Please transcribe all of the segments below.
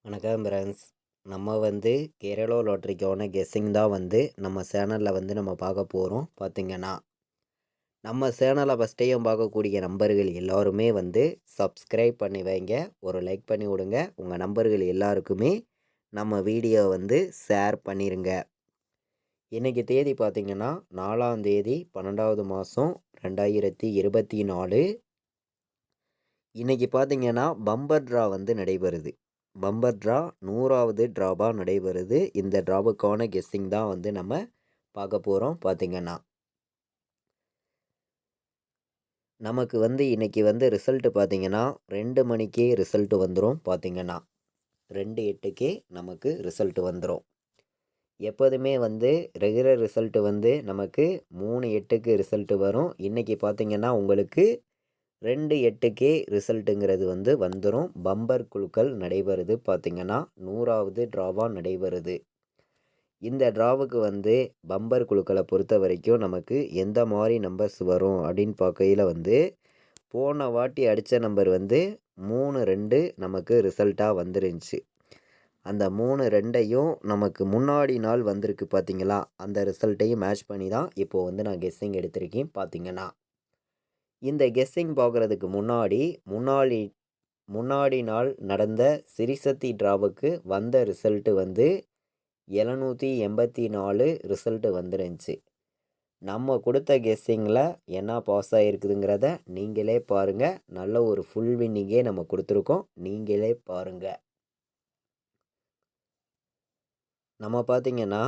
வணக்கம் ஃப்ரெண்ட்ஸ். நம்ம வந்து கேரளா லாட்ரிக்கான கெஸ்ஸிங் தான் வந்து நம்ம சேனலில் வந்து நம்ம பார்க்க போகிறோம். பார்த்திங்கன்னா நம்ம சேனலை ஃபஸ்ட்டையும் பார்க்கக்கூடிய நம்பர்கள் எல்லாருமே வந்து சப்ஸ்கிரைப் பண்ணி வைங்க, ஒரு லைக் பண்ணி விடுங்க. உங்கள் நம்பர்கள் எல்லாருக்குமே நம்ம வீடியோ வந்து ஷேர் பண்ணிடுங்க. இன்றைக்கி தேதி பார்த்திங்கன்னா 4ஆம் தேதி 12வது மாதம் 2024. இன்றைக்கி பார்த்திங்கன்னா பம்பர் ட்ரா வந்து நடைபெறுது. பம்பர் ட்ரா 100வது ட்ராவாக நடைபெறுது. இந்த ட்ராவுக்கான கெஸ்ஸிங் தான் வந்து நம்ம பார்க்க போகிறோம். பார்த்திங்கன்னா நமக்கு வந்து இன்றைக்கி வந்து ரிசல்ட்டு பார்த்திங்கன்னா 2 மணிக்கே ரிசல்ட்டு வந்துடும். பார்த்திங்கன்னா 2:08க்கே நமக்கு ரிசல்ட்டு வந்துடும். எப்போதுமே வந்து ரெகுலர் ரிசல்ட்டு வந்து நமக்கு 3:08க்கு ரிசல்ட்டு வரும். இன்றைக்கி பார்த்திங்கன்னா உங்களுக்கு 2:08க்கே ரிசல்ட்டுங்கிறது வந்து வந்துடும். பம்பர் குழுக்கள் நடைபெறுது. பார்த்திங்கன்னா 100வது ட்ராவாக நடைபெறுது. இந்த ட்ராவுக்கு வந்து பம்பர் குழுக்களை பொறுத்த வரைக்கும் நமக்கு எந்த மாதிரி நம்பர்ஸ் வரும் அப்படின்னு பார்க்கையில் வந்து போன வாட்டி அடித்த நம்பர் வந்து 3-2 நமக்கு ரிசல்ட்டாக வந்துருந்துச்சு. அந்த 3-2ஐயும் நமக்கு முன்னாடி நாள் வந்திருக்கு பார்த்திங்களா, அந்த ரிசல்ட்டையும் மேட்ச் பண்ணி தான் இப்போது வந்து நான் கெஸ்ஸிங் எடுத்திருக்கேன். பார்த்திங்கன்னா இந்த கெஸ்ஸிங் பார்க்குறதுக்கு முன்னாடி நாள் நடந்த சிறிசக்தி ட்ராவுக்கு வந்த ரிசல்ட்டு வந்து 784 ரிசல்ட்டு வந்துருந்துச்சு. நம்ம கொடுத்த கெஸ்ஸிங்கில் என்ன பாஸ் ஆகிருக்குதுங்கிறத நீங்களே பாருங்கள். நல்ல ஒரு ஃபுல் வின்னிங்கே நம்ம கொடுத்துருக்கோம், நீங்களே பாருங்கள். நம்ம பார்த்திங்கன்னா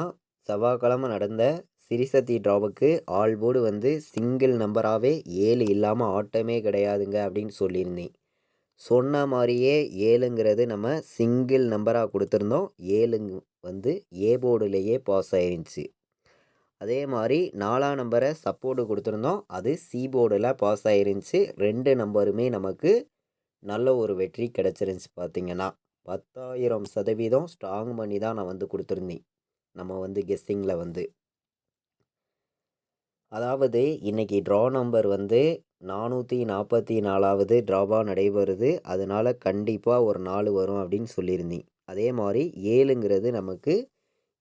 செவ்வாய்க்கிழமை நடந்த சிறிசக்தி ட்ராவுக்கு ஆல் போர்டு வந்து சிங்கிள் நம்பராகவே 7 இல்லாமல் ஆட்டமே கிடையாதுங்க அப்படின்னு சொல்லியிருந்தேன். சொன்ன மாதிரியே 7ங்கிறது நம்ம சிங்கிள் நம்பராக கொடுத்துருந்தோம். 7 வந்து ஏ போர்டுலேயே பாஸ் ஆயிருந்துச்சு. அதே மாதிரி 4ஆம் நம்பரை சப்போர்ட்டு கொடுத்துருந்தோம், அது சி போர்டில் பாஸ் ஆயிருந்துச்சு. 2 நம்பருமே நமக்கு நல்ல ஒரு வெற்றி கிடச்சிருந்துச்சு. பார்த்திங்கன்னா 10,000% ஸ்ட்ராங் பண்ணி தான் நான் வந்து கொடுத்துருந்தேன். நம்ம வந்து கெஸ்ஸிங்கில் வந்து அதாவது இன்றைக்கி ட்ரா நம்பர் வந்து 444வது ட்ராவாக நடைபெறுது. அதனால் கண்டிப்பாக ஒரு 4 வரும் அப்படின்னு சொல்லியிருந்தேன். அதே மாதிரி 7ங்கிறது நமக்கு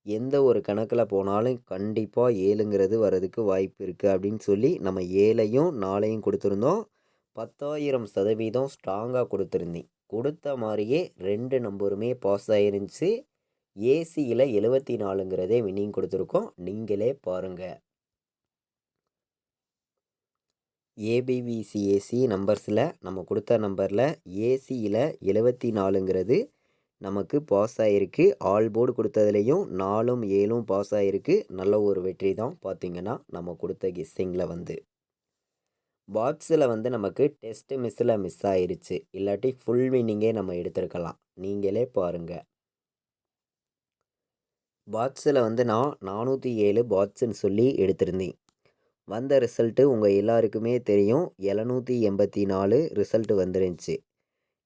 எந்த ஒரு கணக்கில் போனாலும் கண்டிப்பாக 7ங்கிறது வர்றதுக்கு வாய்ப்பு இருக்குது அப்படின்னு சொல்லி நம்ம 7ஐயும் 4ஐயும் கொடுத்துருந்தோம். 10,000% ஸ்ட்ராங்காக கொடுத்துருந்தேன். கொடுத்த மாதிரியே 2 நம்பருமே பாஸ் ஆயிருந்துச்சு. ஏசியில் 74ங்கிறதே வின்னிங் கொடுத்துருக்கோம், நீங்களே பாருங்கள். ஏபிபிசிஏசி நம்பர்ஸில் நம்ம கொடுத்த நம்பரில் ஏசியில் 74ங்கிறது நமக்கு பாஸ் ஆகிருக்கு. ஆல் போர்டு கொடுத்ததுலேயும் 4ம் 7ம் பாஸ் ஆகிருக்கு. நல்ல ஒரு வெற்றி தான். பார்த்திங்கன்னா நம்ம கொடுத்த கெஸ்ஸிங்கில் வந்து பாக்ஸில் வந்து நமக்கு டெஸ்ட்டு மிஸ் ஆயிருச்சு. இல்லாட்டி ஃபுல் வின்னிங்கே நம்ம எடுத்திருக்கலாம், நீங்களே பாருங்கள். பாக்ஸில் வந்து நான் 407 பாக்ஸுன்னு சொல்லி எடுத்திருந்தேன். வந்த ரிசல்ட்டு உங்கள் எல்லாருக்குமே தெரியும், 784 ரிசல்ட்டு வந்துருந்துச்சு.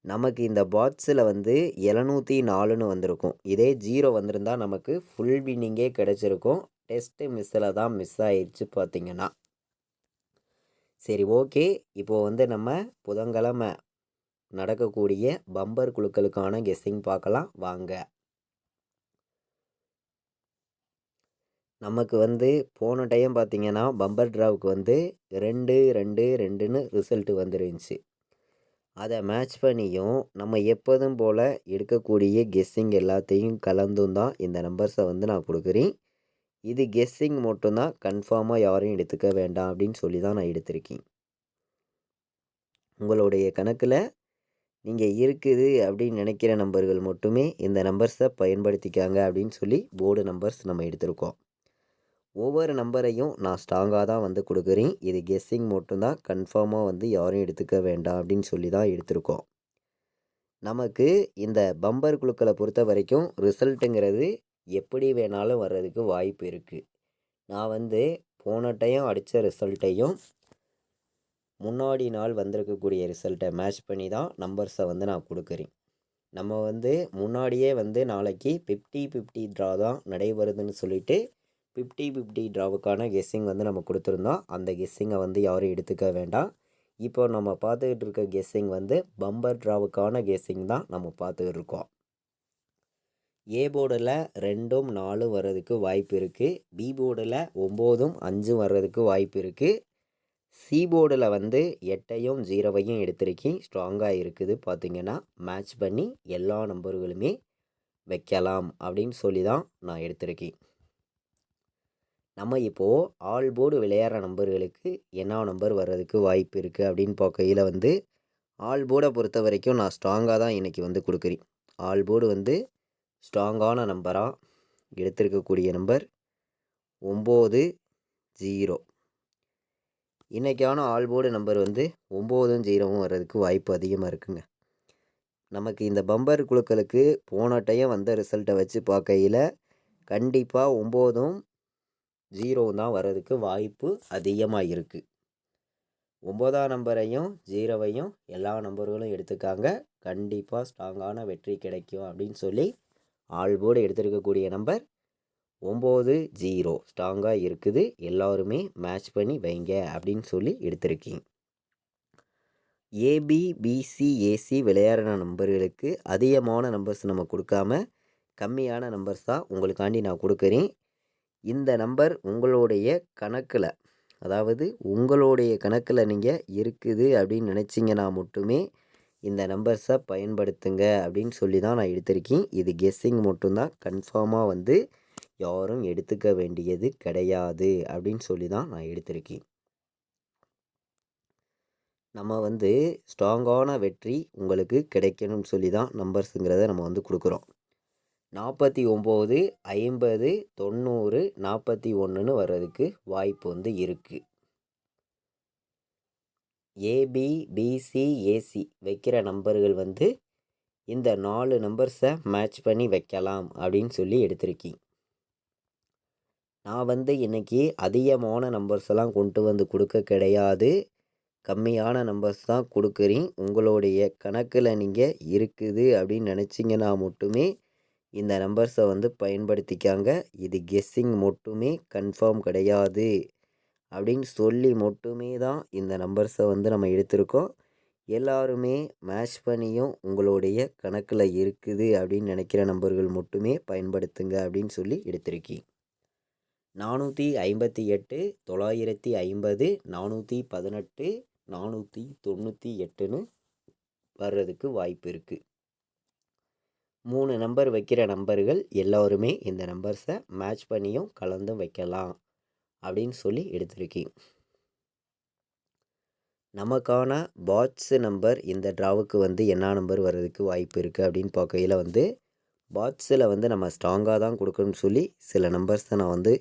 நமக்கு இந்த பாக்ஸில் வந்து 704ன்னு வந்திருக்கும். இதே 0 வந்திருந்தால் நமக்கு ஃபுல் வின்னிங்கே கிடச்சிருக்கும். டெஸ்ட்டு மிஸ்ஸில் தான் மிஸ் ஆயிடுச்சு. பார்த்திங்கன்னா சரி, ஓகே. இப்போது வந்து நம்ம புதன்கிழமை நடக்கக்கூடிய பம்பர் குழுக்களுக்கான கெஸ்ஸிங் பார்க்கலாம் வாங்க. நமக்கு வந்து போன டைம் பார்த்திங்கன்னா பம்பர் ட்ராவுக்கு வந்து 2-2-2ன்னு ரிசல்ட்டு வந்துருந்துச்சு. அதை மேட்ச் பண்ணியும் நம்ம எப்போதும் போல் எடுக்கக்கூடிய கெஸ்ஸிங் எல்லாத்தையும் கலந்தும் தான் இந்த நம்பர்ஸை வந்து நான் கொடுக்குறேன். இது கெஸ்ஸிங் மட்டும்தான், கன்ஃபார்மாக யாரையும் எடுத்துக்க வேண்டாம் அப்படின்னு சொல்லி தான் நான் எடுத்திருக்கேன். உங்களுடைய கணக்கில் நீங்கள் இருக்குது அப்படின்னு நினைக்கிற நம்பர்கள் மட்டுமே இந்த நம்பர்ஸை பயன்படுத்திக்காங்க அப்படின்னு சொல்லி போர்டு நம்பர்ஸ் நம்ம எடுத்திருக்கோம். ஒவ்வொரு நம்பரையும் நான் ஸ்ட்ராங்காக தான் வந்து கொடுக்குறேன். இது கெஸ்ஸிங் மட்டும்தான், கன்ஃபார்மாக வந்து யாரையும் எடுத்துக்க வேண்டாம் அப்படின்னு சொல்லி தான் எடுத்திருக்கோம். நமக்கு இந்த பம்பர் குழுக்களை பொறுத்த வரைக்கும் ரிசல்ட்டுங்கிறது எப்படி வேணாலும் வர்றதுக்கு வாய்ப்பு இருக்குது. நான் வந்து போன டைம் அடித்த ரிசல்ட்டையும் முன்னாடி நாள் வந்திருக்கக்கூடிய ரிசல்ட்டை மேட்ச் பண்ணி தான் நம்பர்ஸை வந்து நான் கொடுக்குறேன். நம்ம வந்து முன்னாடியே வந்து நாளைக்கு 50-50 ட்ரா தான் நடைபெறுதுன்னு சொல்லிட்டு 50-50 ட்ராவுக்கான கெஸ்ஸிங் வந்து நம்ம கொடுத்துருந்தோம். அந்த கெஸ்ஸிங்கை வந்து யாரும் எடுத்துக்க வேண்டாம். இப்போ நம்ம பார்த்துக்கிட்டு இருக்க கெஸ்ஸிங் வந்து பம்பர் ட்ராவுக்கான கெஸ்ஸிங் தான் நம்ம பார்த்துக்கிட்டு இருக்கோம். ஏ போர்டில் 2ம் 4 வர்றதுக்கு வாய்ப்பு இருக்குது. பி போர்டில் 9ம் 5 வர்றதுக்கு வாய்ப்பு இருக்குது. சி போர்டில் வந்து 8ஐயும் 0வையும் எடுத்திருக்கேன். ஸ்ட்ராங்காக இருக்குது. பார்த்திங்கன்னா மேட்ச் பண்ணி எல்லா நம்பர்களுமே வைக்கலாம் அப்படின்னு சொல்லி தான் நான் எடுத்திருக்கேன். நம்ம இப்போது ஆல் போர்டு விளையாடுற நம்பர்களுக்கு என்ன நம்பர் வர்றதுக்கு வாய்ப்பு இருக்குது அப்படின்னு பார்க்கையில் வந்து ஆல் போர்டை பொறுத்த வரைக்கும் நான் ஸ்ட்ராங்காக தான் இன்றைக்கி வந்து கொடுக்குறேன். ஆல் போர்டு வந்து ஸ்ட்ராங்கான நம்பராக எடுத்திருக்கக்கூடிய நம்பர் 9, 0. இன்றைக்கான ஆல் போர்டு நம்பர் வந்து 9ம் 0வும் வர்றதுக்கு வாய்ப்பு அதிகமாக இருக்குங்க. நமக்கு இந்த பம்பர் குழுக்களுக்கு போன டைம் வந்த ரிசல்ட்டை வச்சு பார்க்கையில் கண்டிப்பாக 9ம் 0வும் தான் வர்றதுக்கு வாய்ப்பு அதிகமாக இருக்குது. 9ஆம் நம்பரையும் 0வையும் எல்லா நம்பர்களும் எடுத்துக்காங்க. கண்டிப்பாக ஸ்ட்ராங்கான வெற்றி கிடைக்கும் அப்படின்னு சொல்லி ஆல் போர்டு எடுத்திருக்கக்கூடிய நம்பர் 9, 0 ஸ்ட்ராங்காக இருக்குது. எல்லோருமே மேட்ச் பண்ணி வைங்க அப்படின்னு சொல்லி எடுத்திருக்கீங்க. ஏபி, பிசி, ஏசி விளையாடுற நம்பர்களுக்கு அதிகமான நம்பர்ஸ் நம்ம கொடுக்காம கம்மியான நம்பர்ஸ் தான் உங்களுக்காண்டி நான் கொடுக்குறேன். இந்த நம்பர் உங்களுடைய கணக்கில், அதாவது உங்களுடைய கணக்கில் நீங்கள் இருக்குது அப்படின்னு நினச்சிங்கன்னா மட்டுமே இந்த நம்பர்ஸை பயன்படுத்துங்க அப்படின்னு சொல்லி தான் நான் எடுத்திருக்கேன். இது கெஸ்ஸிங் மட்டும்தான், கன்ஃபார்மாக வந்து யாரும் எடுத்துக்க வேண்டியது கிடையாது அப்படின்னு சொல்லி தான் நான் எடுத்திருக்கேன். நம்ம வந்து ஸ்ட்ராங்கான வெற்றி உங்களுக்கு கிடைக்கணும்னு சொல்லி தான் நம்பர்ஸுங்கிறத நம்ம வந்து கொடுக்குறோம். 49, 50, 90, 41ன்னு வர்றதுக்கு வாய்ப்பு வந்து இருக்குது. ஏபி, பிசி, ஏசி வைக்கிற நம்பர்கள் வந்து இந்த 4 நம்பர்ஸை மேட்ச் பண்ணி வைக்கலாம் அப்படின்னு சொல்லி எடுத்திருக்கேன். நான் வந்து இன்றைக்கி அதிகமான நம்பர்ஸ் எல்லாம் கொண்டு வந்து கொடுக்க கிடையாது. கம்மியான நம்பர்ஸ் தான் கொடுக்குறேன். உங்களுடைய கணக்கில் நீங்கள் இருக்குது அப்படின்னு நினச்சிங்கன்னா மட்டுமே இந்த நம்பர்ஸை வந்து பயன்படுத்திக்காங்க. இது கெஸ்ஸிங் மட்டுமே, கன்ஃபார்ம் கிடையாது அப்படின்னு சொல்லி மட்டுமே தான் இந்த நம்பர்ஸை வந்து நம்ம எடுத்திருக்கோம். எல்லாருமே மேட்ச் பண்ணியும் உங்களுடைய கணக்கில் இருக்குது அப்படின்னு நினைக்கிற நம்பர்கள் மட்டுமே பயன்படுத்துங்க அப்படின்னு சொல்லி எடுத்திருக்கேன். 458, 950, 418, 498ன்னு வர்றதுக்கு வாய்ப்பு இருக்குது. 3 நம்பர் வைக்கிற நம்பர்கள் எல்லோருமே இந்த நம்பர்ஸை மேட்ச் பண்ணியும் கலந்தும் வைக்கலாம் அப்படின்னு சொல்லி எடுத்திருக்கேன். நமக்கான பாட்ஸ் நம்பர் இந்த ட்ராவுக்கு வந்து என்ன நம்பர் வர்றதுக்கு வாய்ப்பு இருக்குது அப்படின்னு பார்க்கையில் வந்து பாட்ஸில் வந்து நம்ம ஸ்ட்ராங்காக தான் கொடுக்கணும்னு சொல்லி சில நம்பர்ஸை நான் வந்து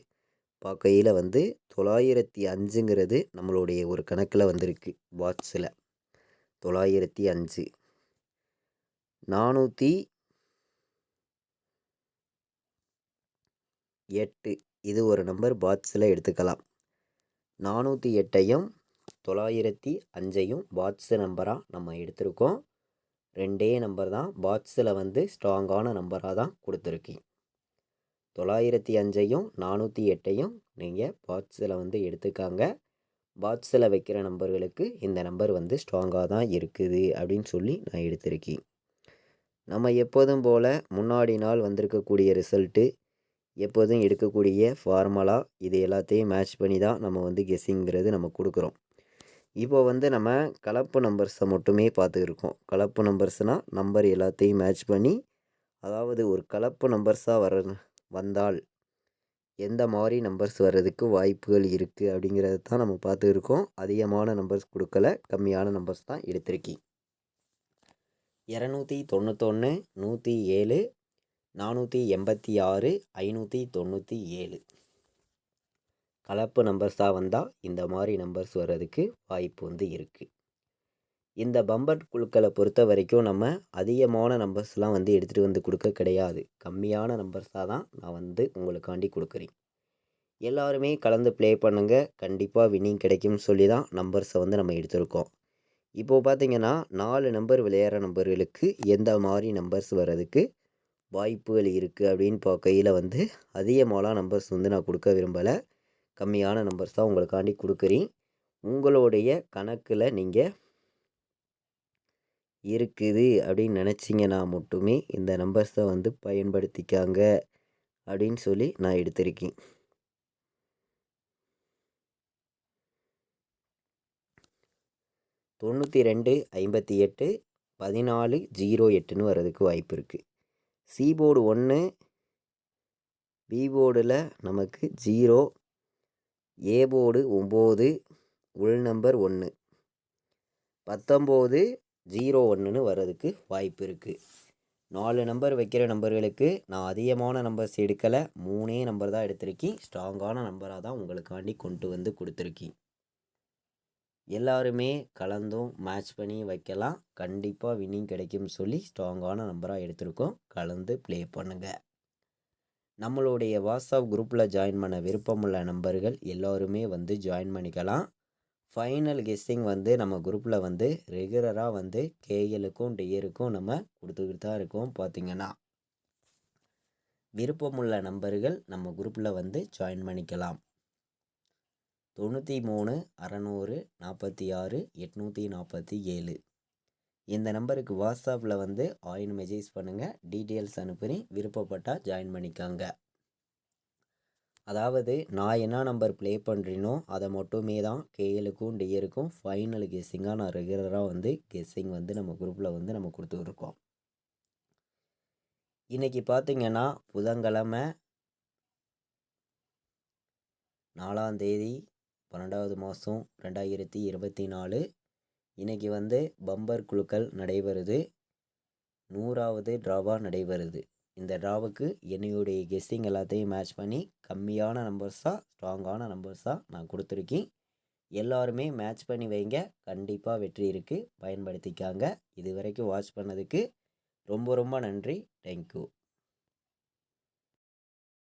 பார்க்கையில் வந்து 905ங்கிறது நம்மளுடைய ஒரு கணக்கில் வந்திருக்கு. பாட்ஸில் 905, 408 இது ஒரு நம்பர் பாட்ஸில் எடுத்துக்கலாம். 408ஐயும் 905ஐயும் பாட்ஸ் நம்பராக நம்ம எடுத்திருக்கோம். 2 நம்பர் தான் பாட்ஸில் வந்து ஸ்ட்ராங்கான நம்பராக தான் கொடுத்துருக்கேன். 905ஐயும் 408ஐயும் நீங்கள் பாட்ஸில் வந்து எடுத்துக்காங்க. பாட்ஸில் வைக்கிற நம்பர்களுக்கு இந்த நம்பர் வந்து ஸ்ட்ராங்காக தான் இருக்குது அப்படின்னு சொல்லி நான் எடுத்திருக்கேன். நம்ம எப்போதும் போல் முன்னாடி நாள் வந்திருக்கக்கூடிய ரிசல்ட்டு, எப்போதும் எடுக்கக்கூடிய ஃபார்முலா, இது எல்லாத்தையும் மேட்ச் பண்ணி தான் நம்ம வந்து கெஸ்ஸிங்கிறது நம்ம கொடுக்குறோம். இப்போ வந்து நம்ம கலப்பு நம்பர்ஸை மட்டுமே பார்த்துருக்கோம். கலப்பு நம்பர்ஸ்னால் நம்பர் எல்லாத்தையும் மேட்ச் பண்ணி, அதாவது ஒரு கலப்பு நம்பர்ஸாக வந்தால் எந்த மாதிரி நம்பர்ஸ் வர்றதுக்கு வாய்ப்புகள் இருக்குது அப்படிங்கிறத தான் நம்ம பார்த்துருக்கோம். அதிகமான நம்பர்ஸ் கொடுக்கல, கம்மியான நம்பர்ஸ் தான் எடுத்திருக்கேன். 291, 107, 486, 597 கலப்பு நம்பர்ஸாக வந்தால் இந்த மாதிரி நம்பர்ஸ் வர்றதுக்கு வாய்ப்பு வந்து இருக்குது. இந்த பம்பர் குழுக்களை பொறுத்த வரைக்கும் நம்ம அதிகமான நம்பர்ஸ்லாம் வந்து எடுத்துகிட்டு வந்து கொடுக்க கிடையாது. கம்மியான நம்பர்ஸாக தான் நான் வந்து உங்களுக்காண்டி கொடுக்குறேன். எல்லாருமே கலந்து ப்ளே பண்ணுங்கள். கண்டிப்பாக வின்னிங் கிடைக்கும்னு சொல்லி தான் நம்பர்ஸை வந்து நம்ம எடுத்திருக்கோம். இப்போது பார்த்திங்கன்னா 4 நம்பர் விளையாடுற நம்பர்களுக்கு எந்த மாதிரி நம்பர்ஸ் வர்றதுக்கு வாய்ப்புகள் இருக்குது அப்படின்னு பார்க்கையில் வந்து அதிகமாகலாம் நம்பர்ஸ் வந்து நான் கொடுக்க விரும்பலை. கம்மியான நம்பர்ஸ் தான் உங்களுக்காண்டி கொடுக்குறேன். உங்களுடைய கணக்கில் நீங்கள் இருக்குது அப்படின்னு நினச்சிங்கன்னா மட்டுமே இந்த நம்பர்ஸை வந்து பயன்படுத்திக்காங்க அப்படின்னு சொல்லி நான் எடுத்திருக்கேன். 92 58 14 08ன்னு வர்றதுக்கு வாய்ப்பு இருக்குது. சி போர்டு 1, பி போர்டில் நமக்கு 0, ஏ போர்டு 9, உள் நம்பர் 1, 19 01ன்னு வர்றதுக்கு வாய்ப்பு இருக்குது. 4 நம்பர் வைக்கிற நம்பர்களுக்கு நான் அதிகமான நம்பர்ஸ் எடுக்கலை, 3 நம்பர் தான் எடுத்திருக்கேன். ஸ்ட்ராங்கான நம்பராக தான் உங்களுக்காண்டி கொண்டு வந்து கொடுத்துருக்கேன். எல்லாருமே கலந்தும் மேட்ச் பண்ணி வைக்கலாம். கண்டிப்பாக வின்னிங் கிடைக்கும்னு சொல்லி ஸ்ட்ராங்கான நம்பராக எடுத்திருக்கோம். கலந்து ப்ளே பண்ணுங்கள். நம்மளுடைய வாட்ஸ்அப் குரூப்பில் ஜாயின் பண்ண விருப்பமுள்ள நம்பர்கள் எல்லோருமே வந்து ஜாயின் பண்ணிக்கலாம். ஃபைனல் கெஸ்ஸிங் வந்து நம்ம குரூப்பில் வந்து ரெகுலராக வந்து கேஎலுக்கும் டிஏருக்கும் நம்ம கொடுத்துக்கிட்டு தான் இருக்கோம். பார்த்திங்கன்னா விருப்பமுள்ள நம்பர்கள் நம்ம குரூப்பில் வந்து ஜாயின் பண்ணிக்கலாம். 93 600 46 847 இந்த நம்பருக்கு வாட்ஸ்அப்பில் வந்து ஆயின் மெசேஜ் பண்ணுங்கள். டீட்டெயில்ஸ் அனுப்பி விருப்பப்பட்டால் ஜாயின் பண்ணிக்காங்க. அதாவது நான் என்ன நம்பர் ப்ளே பண்ணுறேனோ அதை மட்டுமே தான் கேஎலுக்கும் டிஏருக்கும் ஃபைனல் கெஸ்ஸிங்காக நான் ரெகுலராக வந்து கெஸ்ஸிங் வந்து நம்ம குரூப்பில் வந்து நம்ம கொடுத்துருக்கோம். இன்றைக்கி பார்த்திங்கன்னா புதன்கிழமை 4ஆம் தேதி 12வது மாதம் 2024. இன்றைக்கி வந்து பம்பர் குழுக்கள் நடைபெறுது. 100வது ட்ராவாக நடைபெறுது. இந்த ட்ராவுக்கு என்னுடைய கெஸ்ஸிங் எல்லாத்தையும் மேட்ச் பண்ணி கம்மியான நம்பர்ஸாக ஸ்ட்ராங்கான நம்பர்ஸாக நான் கொடுத்துருக்கேன். எல்லாருமே மேட்ச் பண்ணி வைங்க. கண்டிப்பாக வெற்றி இருக்குது. பயன்படுத்திக்காங்க. இது வரைக்கும் வாட்ச் பண்ணதுக்கு ரொம்ப ரொம்ப நன்றி. தேங்க்யூ.